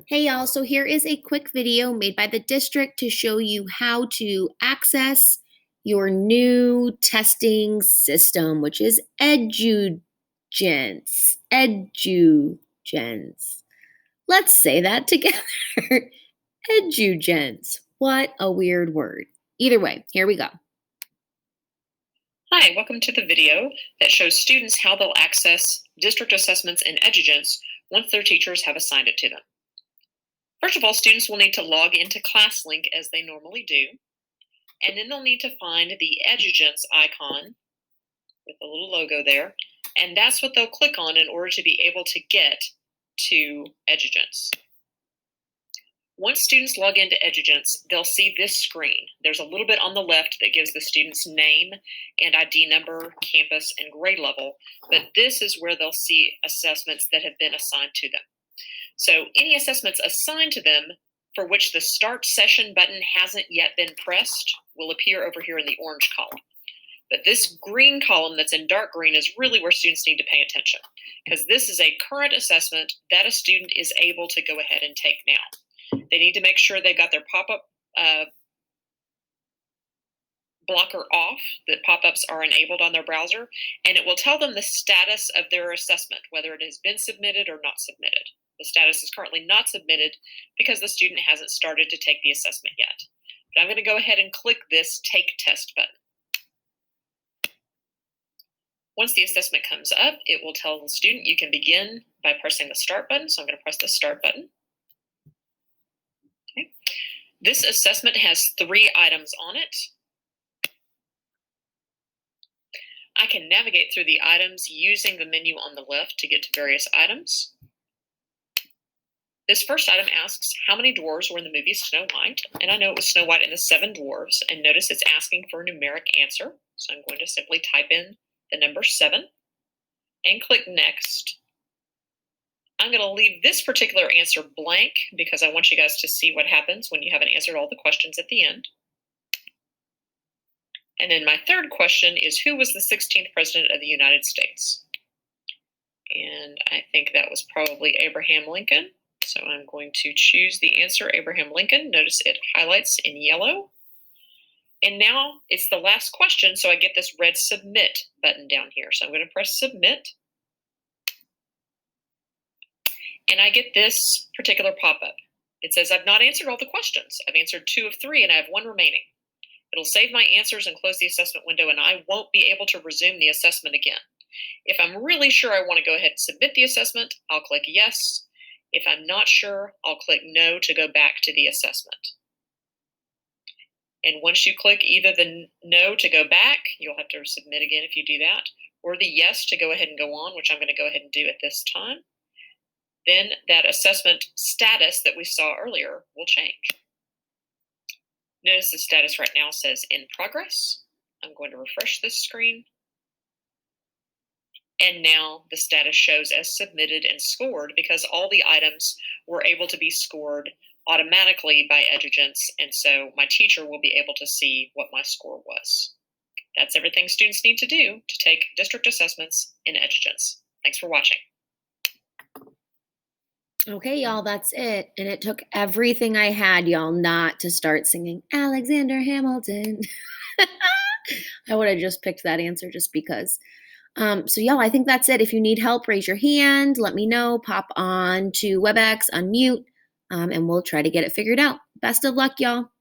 Hey y'all, so here is a quick video made by the district to show you how to access your new testing system, which is EduGens. EduGens. Let's say that together. EduGens. What a weird word. Either way, here we go. Hi, welcome to the video that shows students how they'll access district assessments in EduGens once their teachers have assigned it to them. First of all, students will need to log into ClassLink as they normally do, and then they'll need to find the EduGens icon with the little logo there, and that's what they'll click on in order to be able to get to EduGens. Once students log into EduGens, they'll see this screen. There's a little bit on the left that gives the student's name and ID number, campus, and grade level, but this is where they'll see assessments that have been assigned to them. So any assessments assigned to them for which the Start Session button hasn't yet been pressed will appear over here in the orange column. But this green column that's in dark green is really where students need to pay attention, because this is a current assessment that a student is able to go ahead and take now. They need to make sure they've got their pop-up blocker off, that pop-ups are enabled on their browser, and it will tell them the status of their assessment, whether it has been submitted or not submitted. The status is currently not submitted because the student hasn't started to take the assessment yet. But I'm going to go ahead and click this Take Test button. Once the assessment comes up, it will tell the student you can begin by pressing the Start button. So I'm going to press the Start button. Okay. This assessment has 3 items on it. I can navigate through the items using the menu on the left to get to various items. This first item asks how many dwarves were in the movie Snow White, and I know it was Snow White and the 7 dwarves, and notice it's asking for a numeric answer, so I'm going to simply type in the number 7 and click Next. I'm going to leave this particular answer blank because I want you guys to see what happens when you haven't answered all the questions at the end. And then my third question is, who was the 16th president of the United States? And I think that was probably Abraham Lincoln. So I'm going to choose the answer, Abraham Lincoln. Notice it highlights in yellow. And now it's the last question, so I get this red Submit button down here. So I'm going to press Submit. And I get this particular pop-up. It says, I've not answered all the questions. I've answered 2 of 3, and I have 1 remaining. It'll save my answers and close the assessment window, and I won't be able to resume the assessment again. If I'm really sure I want to go ahead and submit the assessment, I'll click Yes. If I'm not sure, I'll click No to go back to the assessment. And once you click either the No to go back, you'll have to submit again if you do that, or the Yes to go ahead and go on, which I'm going to go ahead and do at this time, then that assessment status that we saw earlier will change. Notice the status right now says in progress. I'm going to refresh this screen. And now the status shows as submitted and scored because all the items were able to be scored automatically by EduGens, and so my teacher will be able to see what my score was. That's everything students need to do to take district assessments in EduGens. Thanks for watching. Okay, y'all, that's it. And it took everything I had, y'all, not to start singing Alexander Hamilton. I would have just picked that answer just because. So y'all, I think that's it. If you need help, raise your hand, let me know, pop on to WebEx, unmute, and we'll try to get it figured out. Best of luck, y'all.